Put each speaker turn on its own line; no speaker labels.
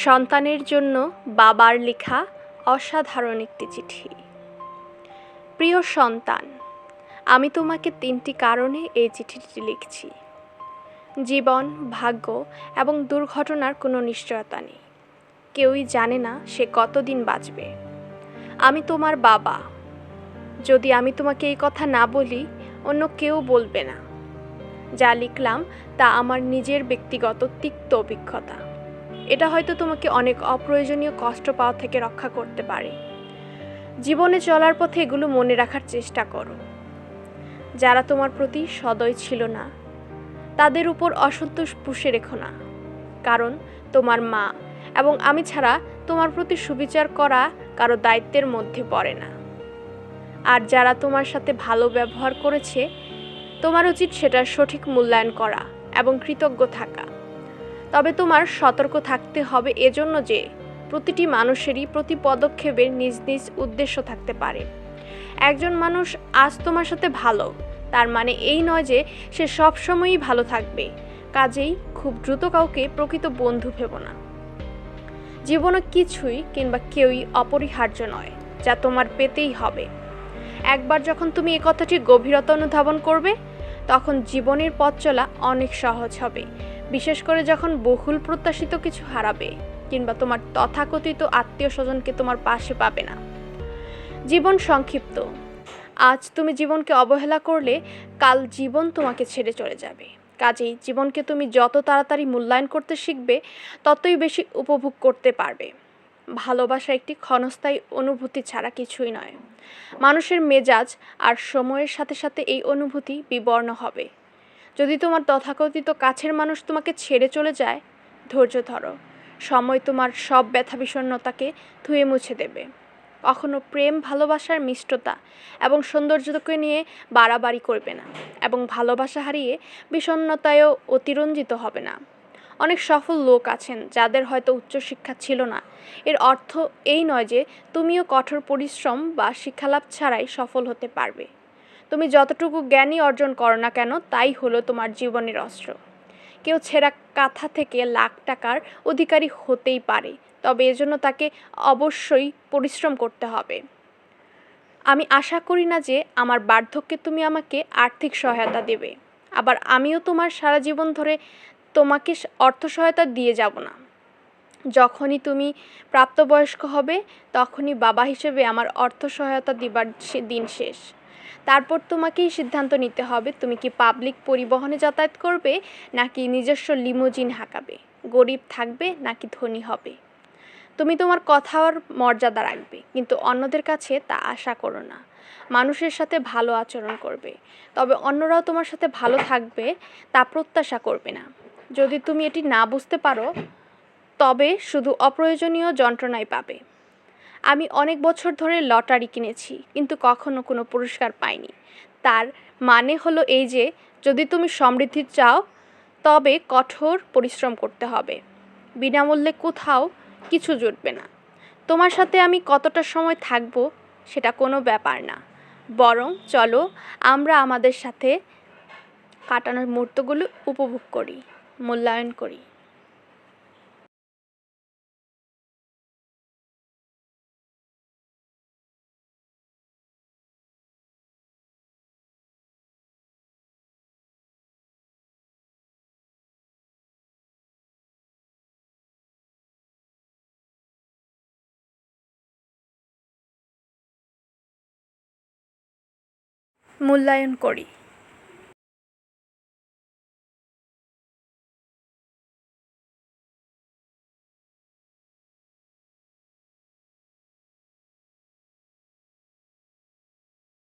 সন্তানের জন্য বাবার লেখা অসাধারণ একটি চিঠি। প্রিয় সন্তান, আমি তোমাকে ৩টি কারণে এই চিঠিটি লিখছি। জীবন, ভাগ্য এবং দুর্ঘটনার কোনো নিশ্চয়তা নেই। কেউই জানে না সে কতদিন বাঁচবে। আমি তোমার বাবা। যদি আমি তোমাকে এই কথা না বলি, অন্য কেউ বলবে না। যা লিখলাম তা আমার নিজের ব্যক্তিগত তিক্ত অভিজ্ঞতা। এটা হয়তো তোমাকে অনেক অপ্রয়োজনীয় কষ্ট পাওয়া থেকে রক্ষা করতে পারে। জীবনে চলার পথে এগুলো মনে রাখার চেষ্টা করো। যারা তোমার প্রতি সদয় ছিল না, তাদের উপর অসন্তোষ পুষে রেখো না, কারণ তোমার মা এবং আমি ছাড়া তোমার প্রতি সুবিচার করা কারো দায়িত্বের মধ্যে পড়ে না। আর যারা তোমার সাথে ভালো ব্যবহার করেছে, তোমার উচিত সেটার সঠিক মূল্যায়ন করা এবং কৃতজ্ঞ থাকা। তবে তোমার সতর্ক থাকতে হবে এজন্য যে প্রতিটি মানুষেরই প্রতি পদক্ষেপের নিজ নিজ উদ্দেশ্য থাকতে পারে। একজন মানুষ আজ তোমার সাথে ভালো, তার মানে এই নয় যে সে সবসময়ই ভালো থাকবে। কাজেই খুব দ্রুত কাউকে প্রকৃত বন্ধু ভেবো না। জীবনে কিছুই কিংবা কেউই অপরিহার্য নয় যা তোমার পেতেই হবে। একবার যখন তুমি এ কথাটির গভীরতা অনুধাবন করবে, তখন জীবনের পথ চলা অনেক সহজ হবে, বিশেষ করে যখন বহুল প্রত্যাশিত কিছু হারাবে কিংবা তোমার তথাকথিত আত্মীয় স্বজনকে তোমার পাশে পাবে না। জীবন সংক্ষিপ্ত। আজ তুমি জীবনকে অবহেলা করলে কাল জীবন তোমাকে ছেড়ে চলে যাবে। কাজেই জীবনকে তুমি যত তাড়াতাড়ি মূল্যায়ন করতে শিখবে, ততই বেশি উপভোগ করতে পারবে। ভালোবাসা একটি ক্ষণস্থায়ী অনুভূতি ছাড়া কিছুই নয়। মানুষের মেজাজ আর সময়ের সাথে সাথে এই অনুভূতি বিবর্ণ হবে। যদি তোমার তথাকথিত কাছের মানুষ তোমাকে ছেড়ে চলে যায়, ধৈর্য ধরো। সময় তোমার সব ব্যথা বিষণ্ণতাকে ধুয়ে মুছে দেবে। কখনো প্রেম ভালোবাসার মিষ্টতা এবং সৌন্দর্যকে নিয়ে বাড়াবাড়ি করবে না, এবং ভালোবাসা হারিয়ে বিষণ্ণতায়ও অতিরঞ্জিত হবে না। অনেক সফল লোক আছেন যাদের হয়তো উচ্চশিক্ষা ছিল না। এর অর্থ এই নয় যে তুমিও কঠোর পরিশ্রম বা শিক্ষালাভ ছাড়াই সফল হতে পারবে। তুমি যতটুকু জ্ঞানই অর্জন করো না কেন, তাই হলো তোমার জীবনের অস্ত্র। কেউ ছেঁড়া কাঁথা থেকে লাখ টাকার অধিকারী হতেই পারে, তবে এজন্য তাকে অবশ্যই পরিশ্রম করতে হবে। আমি আশা করি না যে আমার বার্ধক্যে তুমি আমাকে আর্থিক সহায়তা দেবে, আবার আমিও তোমার সারা জীবন ধরে তোমাকে অর্থ সহায়তা দিয়ে যাব না। যখনই তুমি প্রাপ্তবয়স্ক হবে, তখনই বাবা হিসেবে আমার অর্থ সহায়তা দিবার দিন শেষ। তারপর তোমাকেই সিদ্ধান্ত নিতে হবে তুমি কি পাবলিক পরিবহনে যাতায়াত করবে নাকি নিজস্ব লিমোজিন হাঁকাবে, গরিব থাকবে নাকি ধনী হবে। তুমি তোমার কথার মর্যাদা রাখবে, কিন্তু অন্যদের কাছে তা আশা করো না। মানুষের সাথে ভালো আচরণ করবে, তবে অন্যরাও তোমার সাথে ভালো থাকবে তা প্রত্যাশা করবে না। যদি তুমি এটি না বুঝতে পারো, তবে শুধু অপ্রয়োজনীয় যন্ত্রণাই পাবে। আমি অনেক বছর ধরে লটারি কিনেছি, কিন্তু কখনো কোনো পুরস্কার পাইনি। তার মানে হলো এই যে যদি তুমি সমৃদ্ধি চাও, তবে কঠোর পরিশ্রম করতে হবে। বিনামূল্যে কোথাও কিছু জুটবে না। তোমার সাথে আমি কতটা সময় থাকবো সেটা কোনো ব্যাপার না, বরং চলো আমরা আমাদের সাথে কাটানোর মুহূর্তগুলো উপভোগ করি, মূল্যায়ন করি। মূল্যায়ন করি।